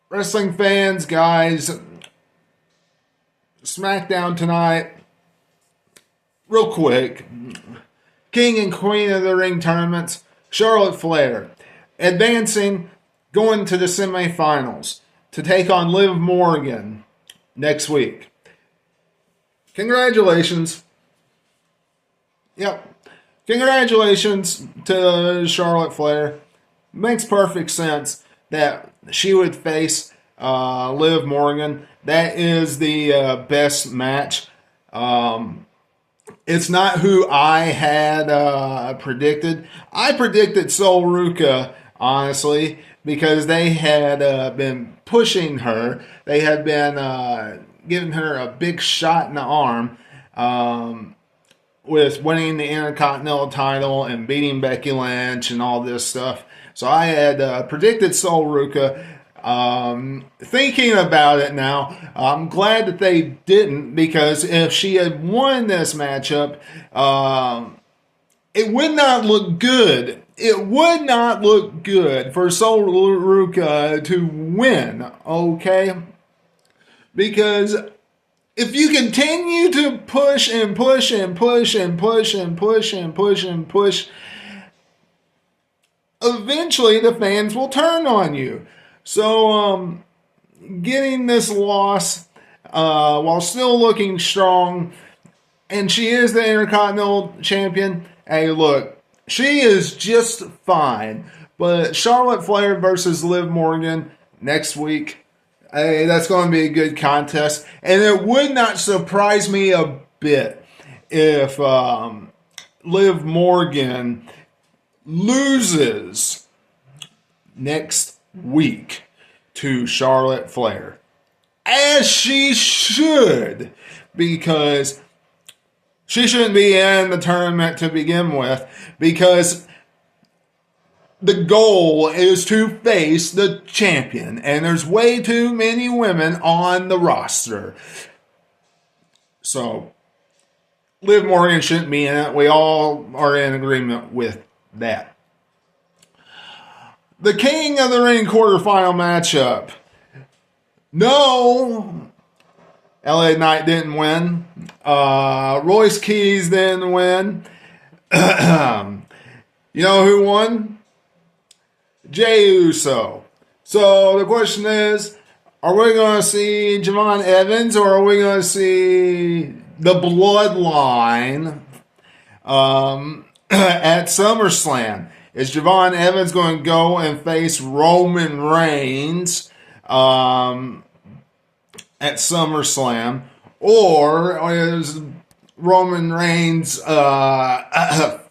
Wrestling fans, guys, SmackDown tonight, real quick. King and Queen of the Ring tournaments, Charlotte Flair, advancing, going to the semifinals to take on Liv Morgan next week. Congratulations. Yep. Congratulations to Charlotte Flair. Makes perfect sense that she would face Liv Morgan. That is the best match. It's not who I had predicted. I predicted Sol Ruka, honestly, because they had been pushing her. They had been giving her a big shot in the arm with winning the Intercontinental title and beating Becky Lynch and all this stuff. So I had predicted Sol Ruka. Thinking about it now, I'm glad that they didn't, because if she had won this matchup, it would not look good. It would not look good for Sol Ruka to win, okay? Because if you continue to push and push and push and push and push and push and push, eventually the fans will turn on you. So, getting this loss while still looking strong, and she is the Intercontinental Champion. Hey, look, she is just fine. But Charlotte Flair versus Liv Morgan next week, hey, that's going to be a good contest. And it would not surprise me a bit if Liv Morgan loses next week to Charlotte Flair, as she should, because she shouldn't be in the tournament to begin with, because the goal is to face the champion, and there's way too many women on the roster. So Liv Morgan shouldn't be in it. We all are in agreement with that. The King of the Ring quarterfinal matchup. No, LA Knight didn't win. Royce Keys didn't win. You know who won? Jey Uso. So the question is, are we going to see Javon Evans, or are we going to see the Bloodline at SummerSlam? Is Javon Evans going to go and face Roman Reigns at SummerSlam? Or is Roman Reigns'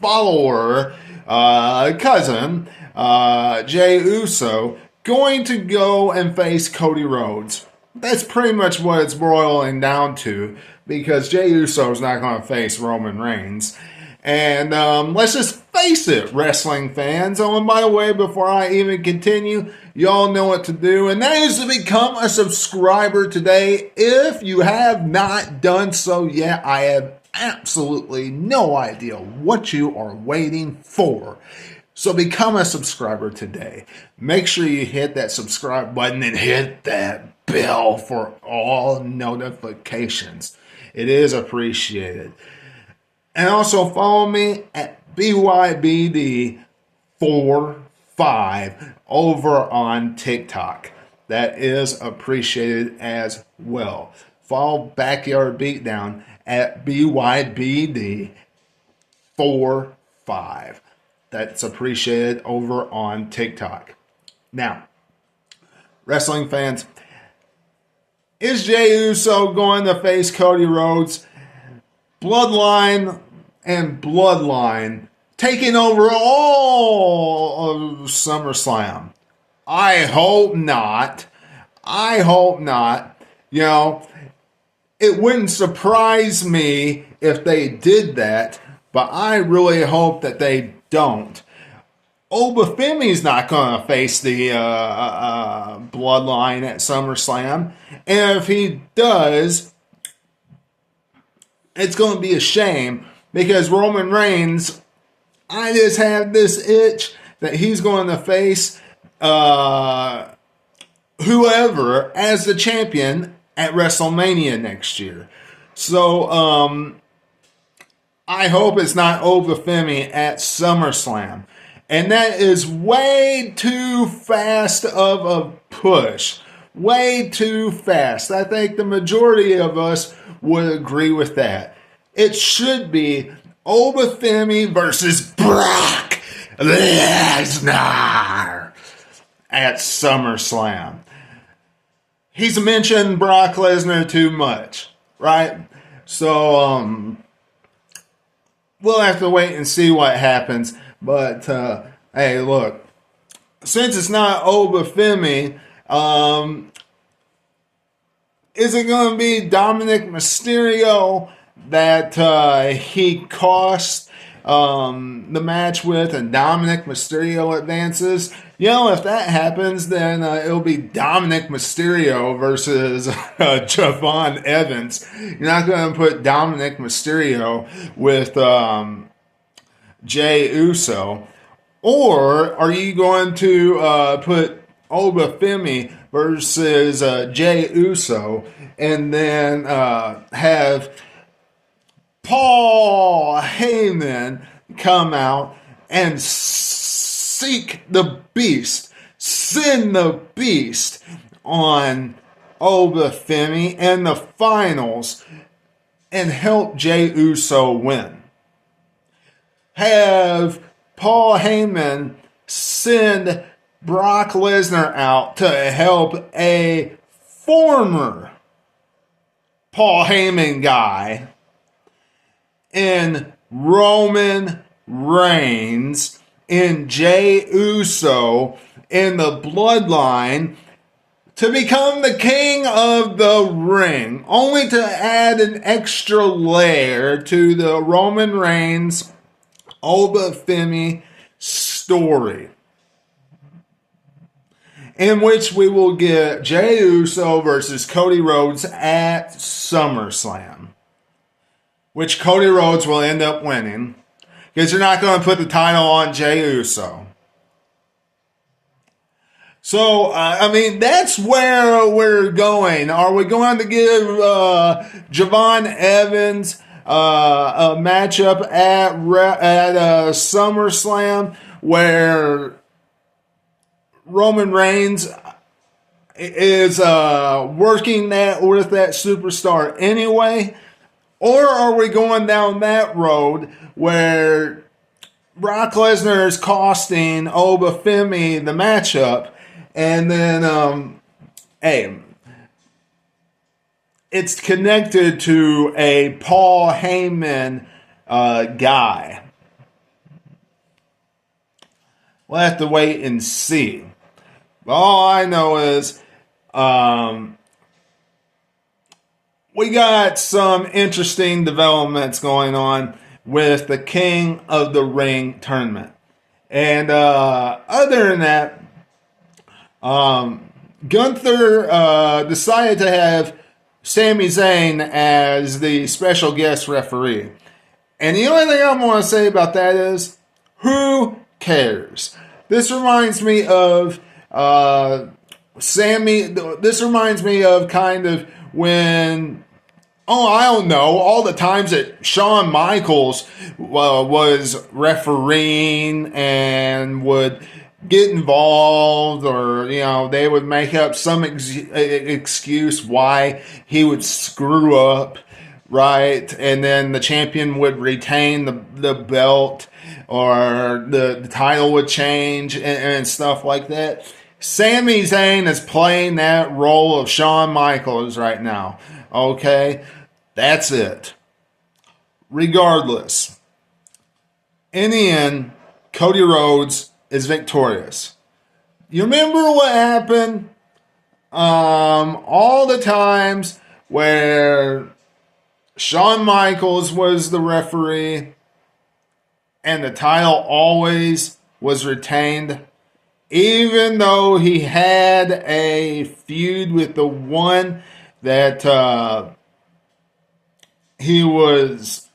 follower, cousin, Jey Uso, going to go and face Cody Rhodes? That's pretty much what it's boiling down to, because Jey Uso is not going to face Roman Reigns. And let's just face it, wrestling fans. Oh, and by the way, before I even continue, y'all know what to do, and that is to become a subscriber today. If you have not done so yet, I have absolutely no idea what you are waiting for. So become a subscriber today. Make sure you hit that subscribe button and hit that bell for all notifications. It is appreciated. And also follow me at BYBD45 over on TikTok. That is appreciated as well. Follow Backyard Beatdown at BYBD45. That's appreciated over on TikTok. Now, wrestling fans, is Jey Uso going to face Cody Rhodes? Bloodline and Bloodline taking over all of SummerSlam. I hope not. I hope not. You know, it wouldn't surprise me if they did that, but I really hope that they don't. Obafemi's not going to face the Bloodline at SummerSlam, and if he does, it's going to be a shame, because Roman Reigns, I just have this itch that he's going to face whoever as the champion at WrestleMania next year. So I hope it's not Obafemi at SummerSlam. And that is way too fast of a push. Way too fast. I think the majority of us would agree with that. It should be Obafemi versus Brock Lesnar at SummerSlam. He's mentioned Brock Lesnar too much, right? So, we'll have to wait and see what happens. But, hey, look, since it's not Obafemi, is it going to be Dominic Mysterio that he cost the match with and Dominic Mysterio advances? You know, if that happens, then it'll be Dominic Mysterio versus Javon Evans. You're not going to put Dominic Mysterio with Jey Uso. Or are you going to put Obafemi versus Jey Uso and then have Paul Heyman come out and seek the beast, send the beast on Obafemi in the finals and help Jey Uso win? Have Paul Heyman send Brock Lesnar out to help a former Paul Heyman guy in Roman Reigns, in Jey Uso, in the Bloodline, to become the king of the ring, only to add an extra layer to the Roman Reigns Obafemi story, in which we will get Jey Uso versus Cody Rhodes at SummerSlam, which Cody Rhodes will end up winning, because you're not going to put the title on Jey Uso. So, I mean, that's where we're going. Are we going to give Javon Evans a matchup at SummerSlam where Roman Reigns is working that with that superstar anyway? Or are we going down that road where Brock Lesnar is costing Obafemi the matchup, and then, hey, it's connected to a Paul Heyman guy? We'll have to wait and see. All I know is we got some interesting developments going on with the King of the Ring tournament. And other than that, Gunther decided to have Sami Zayn as the special guest referee. And the only thing I want to say about that is, who cares? This reminds me of this reminds me of kind of when, I don't know, all the times that Shawn Michaels was refereeing and would get involved, or, they would make up some excuse why he would screw up, right? And then the champion would retain the belt, or the title would change and stuff like that. Sami Zayn is playing that role of Shawn Michaels right now. Okay? That's it. Regardless, in the end, Cody Rhodes is victorious. You remember what happened? All the times where Shawn Michaels was the referee and the title always was retained, even though he had a feud with the one that he was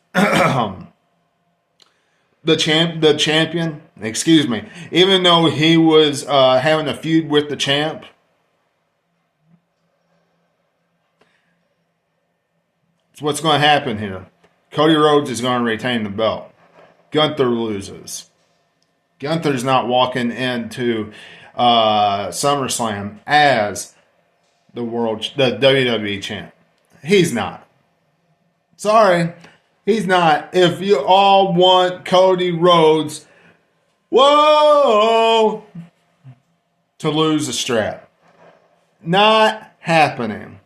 the champion, excuse me, even though he was having a feud with the champ, So what's going to happen here? Cody Rhodes is going to retain the belt. Gunther loses. Gunther's not walking into SummerSlam as the WWE champ. He's not. Sorry, he's not. If you all want Cody Rhodes, to lose the strap. Not happening.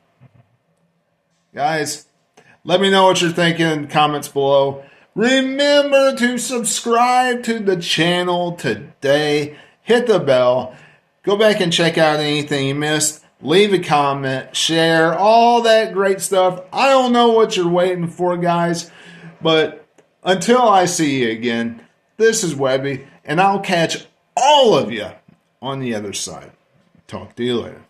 Guys, let me know what you're thinking in the comments below. Remember to subscribe to the channel today. Hit the bell. Go back and check out anything you missed. Leave a comment, share, all that great stuff. I don't know what you're waiting for, guys. But until I see you again, this is Webby, and I'll catch all of you on the other side. Talk to you later.